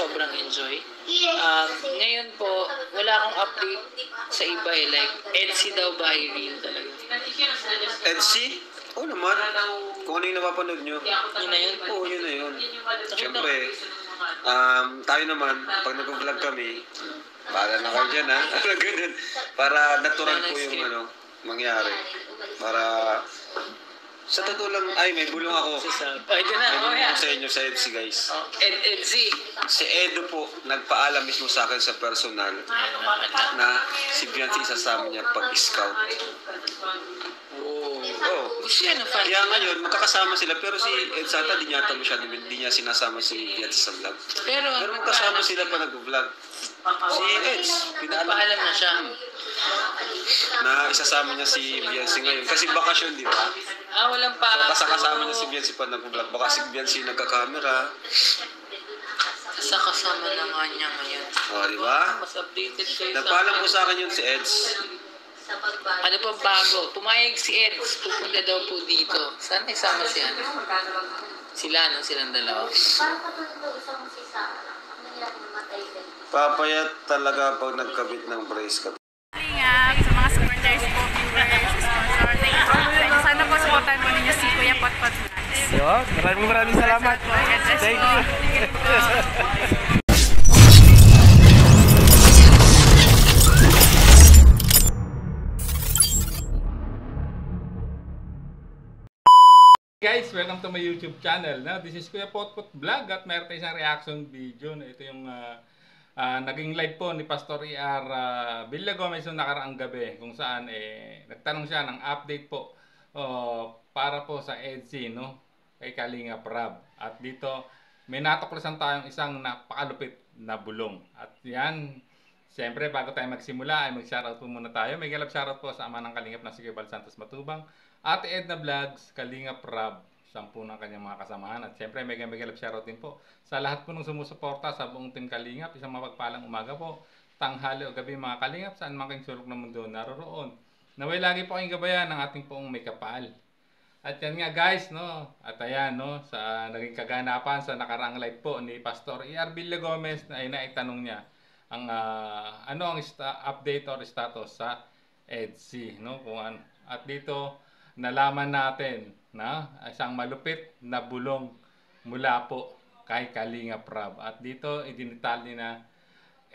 sobrang enjoy. Ngayon po, wala akong update sa iba eh. Like, Etsy daw ba real talaga? Etsy? Oo naman. Kung ano yung napapanood nyo. Yun na yun? Oo, yun na yun. Siyempre, tayo naman, pag nag-vlog kami, para na kayo dyan ha. Ganun. Para natural po yung mangyari. Para sa totoo lang, ay may bulong ako. Ay, dyan na. May bulong ako sa inyo sa Etsy guys. Etsy. Si Edo po, nagpaalam mismo sa akin sa personal na si Biancy isasama niya pag-scout. Oh. Siya na fan. Kaya ngayon, magkakasama sila pero si Ed Santa di niya sinasama si Biancy sa vlog. Pero magkasama sila pa nag-vlog. Si Ed, pinapaalam na siya. Na isasama niya si Biancy ngayon. Kasi bakasyon, di ba? Walang pa. So, kasama niya si Biancy pa nag-vlog. Baka si Biancy nagka-camera. Kasama na nga niya ngayon. Di ba? Mas updated kayo. Nagpaalam po sa akin yun si Eds. Ano pa bago? Pumayag si Eds. Pupunta daw po dito. Saan isama siya? Sila, no? Silang dalawa. Papayat talaga pag nagkabit ng brace ka. Sa mga supporters po, viewers, sponsor, sana po supportan po ninyo si Kuya Potpot Vlogs. Yun, maraming salamat. Thank you. Guys, welcome to my YouTube channel. This is Kuya Potpot Vlog at mayroon tayo isang reaction video. Ito yung naging live po ni Pastor ER Villagomez yung nakaraang gabi kung saan nagtanong siya ng update po para po sa Etsy, no? Kay Kalinga Prab. At dito may natuklasan tayong isang napakalupit na bulong. At yan, siyempre bago tayo magsimula ay mag-shoutout po muna tayo. May galap shoutout po sa ama ng Kalingap na si Kuya Bal Santos Matubang, Ate Edna Vlogs, Kalinga Prab, 10 ng kanyang mga kasamahan. At siyempre may galap shoutout din po sa lahat po ng sumusuporta sa buong Team Kalingap. Isang mapagpalang umaga po, tanghali o gabi mga Kalingap, saan man kayong sulok ng mundo naroroon. Naway lagi po kayong gabayan ng ating poong may kapal. At yan nga guys, no? At ayan, no? Sa naging kaganapan sa nakaraang live po ni Pastor ER Villagomez na naitanong niya ang ano ang update or status sa Etsy, no? Kung ano. At dito nalaman natin na isang malupit na bulong mula po kay Kalinga Prab. At dito idinitalye na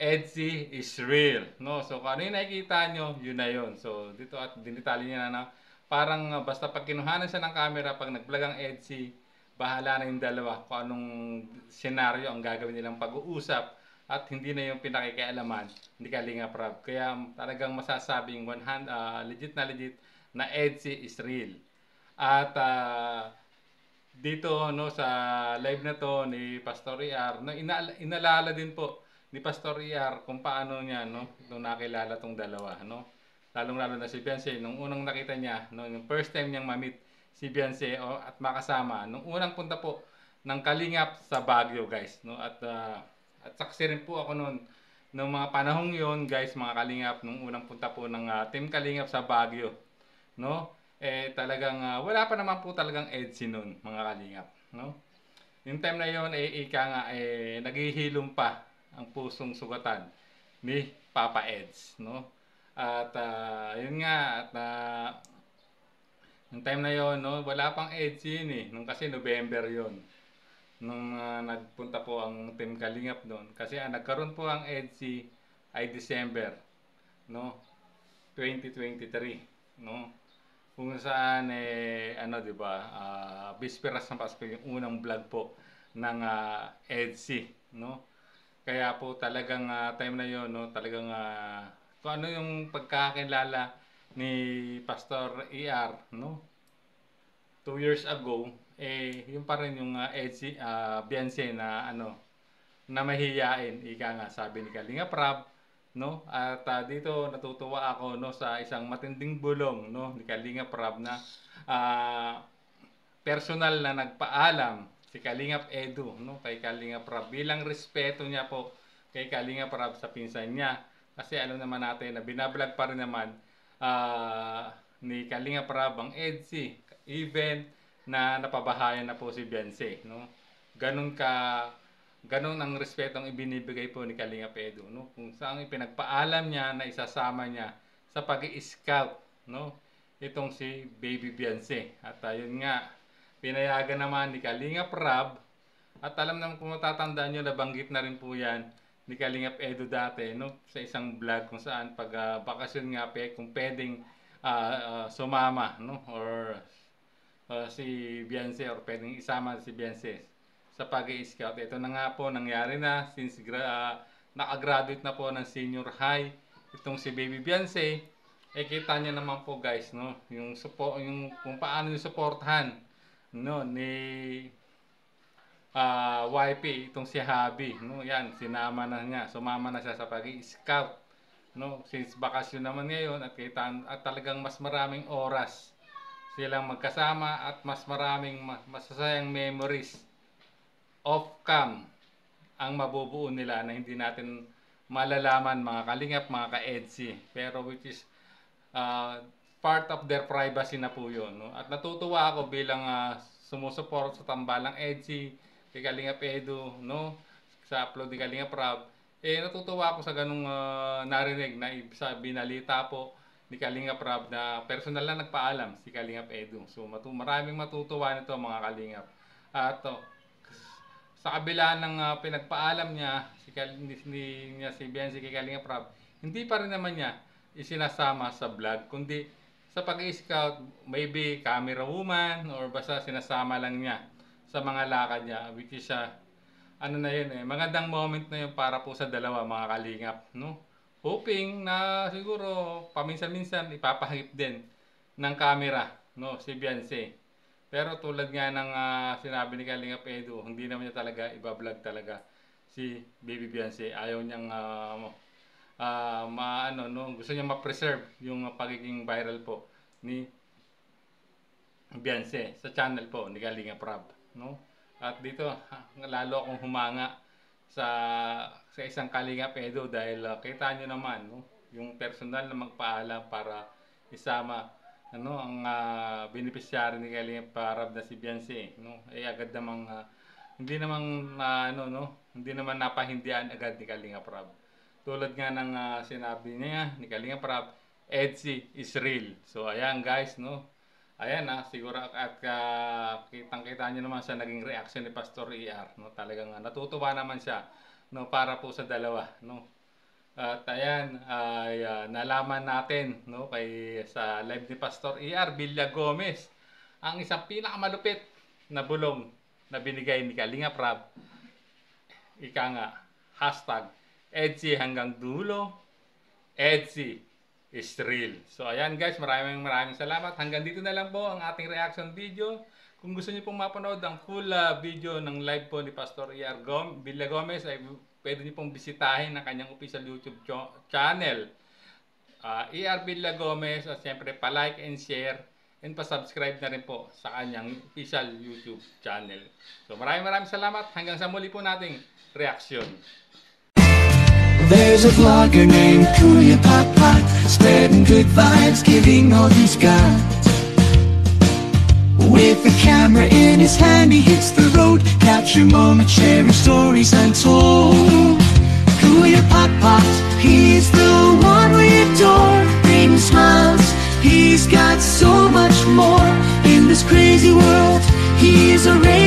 Etsy is real, no? So kung ano yung nakikita nyo, yun na yun. So dito at dinitalye niya na parang basta pag kinuhanan siya ng camera, pag nag-vlog ang Etsy, bahala na yung dalawa kung anong senaryo ang gagawin nilang pag-uusap at hindi na yung pinakikialaman ni Kalinga Prab. Kaya talagang masasabing legit na Etsy is real. At dito no sa live na to ni Pastor ER, no, inalala din po ni Pastor ER kung paano niya no nung nakilala tong dalawa, no. Lalong-lalo na si Biancy nung unang nakita niya, no, yung first time niyang ma-meet si Biancy at makasama nung unang punta po ng Kalingap sa Baguio, guys, no. At saksi rin po ako noon nung mga panahong yon, guys, mga Kalingap, nung unang punta po ng Team Kalingap sa Baguio, no. Talagang wala pa naman po talagang Etsy noon, mga Kalingap, no. Yung time na yon ika nga naghihilom pa ang pusong sugatan ni Papa Eds, no. At yun nga, at yung time na yon, no, wala pang Etsy yun nung kasi November yon nung nagpunta po ang Team Kalingap doon. Kasi nagkaroon po ang Etsy ay December, no, 2023, no, kung saan ano, di ba, bisperas ng Pasko yung unang vlog po ng Etsy, no. Kaya po talagang time na yon, no, talagang kung ano yung pagkakilala ni Pastor ER, no, 2 years ago, yung pa rin yung Etsy, Biancy na ano, na mahihiyain, ika nga sabi ni Kalinga Prab, no. At dito natutuwa ako, no, sa isang matinding bulong, no, ni Kalinga Prab na personal na nagpaalam si Kalingap Edu, no, kay Kalinga Prab bilang respeto niya po kay Kalinga Prab sa pinsan niya. Kasi alam naman natin na binablog pa rin naman ni Kalinga Prab ang Etsy, even na napabahayan na po si Biancy, no. Ganun ka ganun ang respetong ibinibigay po ni Kalingap Edu, no? Kung saan ipinagpaalam niya na isasama niya sa pag-i-scout, no? Itong si Baby Beyonce. At ayun nga, pinayagan naman ni Kalingap Rab. At alam naman kung matatandaan nyo, nabanggit na rin po yan ni Kalingap Edu dati, no? Sa isang vlog kung saan pag bakasyon nga kung pwedeng sumama, no? Or si Beyonce, or pwedeng isama si Beyonce sa pag-i-scout. Ito na nga po, nangyari na since nakagraduate na po ng senior high itong si Baby Beyonce. Kita niyo naman po guys, no, yung support, yung kung paano yung suportahan, no, ni YP itong si Habi, no. Yan, sumama na siya sa pag-i-scout, no, since bakasyon naman ngayon at talagang mas maraming oras silang magkasama at mas maraming masasayang memories off-cam ang mabubuo nila na hindi natin malalaman, mga kalingap, mga ka-EDSI. Pero which is part of their privacy na po yun, no? At natutuwa ako bilang sumusuport sa tambalang EDSI, kay Kalingap Edu, no? Sa upload ni Kalingap Rab. Natutuwa ako sa ganung narinig na sa binalita po ni Kalingap Rab na personal na nagpaalam si Kalingap Edu. So maraming matutuwa nito, mga kalingap. At sa kabila ng pinagpaalam niya si Beyonce kay Kalingap Rab, hindi pa rin naman niya isinasama sa vlog, kundi sa pag-i-scout, maybe camera woman, or basta sinasama lang niya sa mga lakad niya, which is ano na yun, magandang moment na yun para po sa dalawa, mga kalingap, no? Hoping na siguro paminsan-minsan ipapahigip din ng camera, no, si Beyonce. Pero tulad nga ng sinabi ni Kalingap Edu, hindi naman niya talaga iba-vlog talaga si Baby Beyonce. Ayaw niyang gusto niya ma-preserve yung pagiging viral po ni Beyonce sa channel po ni Kalingap Rab, no? At dito lalo akong humanga sa isang Kalingap Edu dahil kita niyo naman, no, yung personal na magpaalam para isama ang beneficiary ni Kalingap Rab na si Beyonce, no? Agad namang hindi naman napahindian agad ni Kalingap Rab. Tulad nga ng sinabi niya ni Kalingap Rab, EDSI is real. So ayan guys, no? Ayan siguro at kitang-kita niyo naman sa naging reaction ni Pastor ER, no? Talagang natutuwa naman siya, no, para po sa dalawa, no? At ayan, nalaman natin, no, sa live ni Pastor ER Villagomez ang isang pinakamalupit na bulong na binigay ni Kalingap Rab. Ika nga, #EDSI hanggang dulo, EDSI is real. So ayan guys, maraming salamat. Hanggang dito na lang po ang ating reaction video. Kung gusto niyo pong mapanood ang full video ng live po ni Pastor ER Villagomez, ay pwede niyo pong bisitahin ang kanyang official YouTube channel, ER Villagomez, at siyempre pa-like and share and pa-subscribe na rin po sa kanyang official YouTube channel. So maraming salamat. Hanggang sa muli po nating reaction. There's a vlogger named Kuya Papa, spreading good vibes, giving all he's got. With the camera in his hand, he hits the road, capture moments, sharing stories untold. Kuya Papa, he's the one we adore, bring smiles, he's got so much more. In this crazy world, he is a ray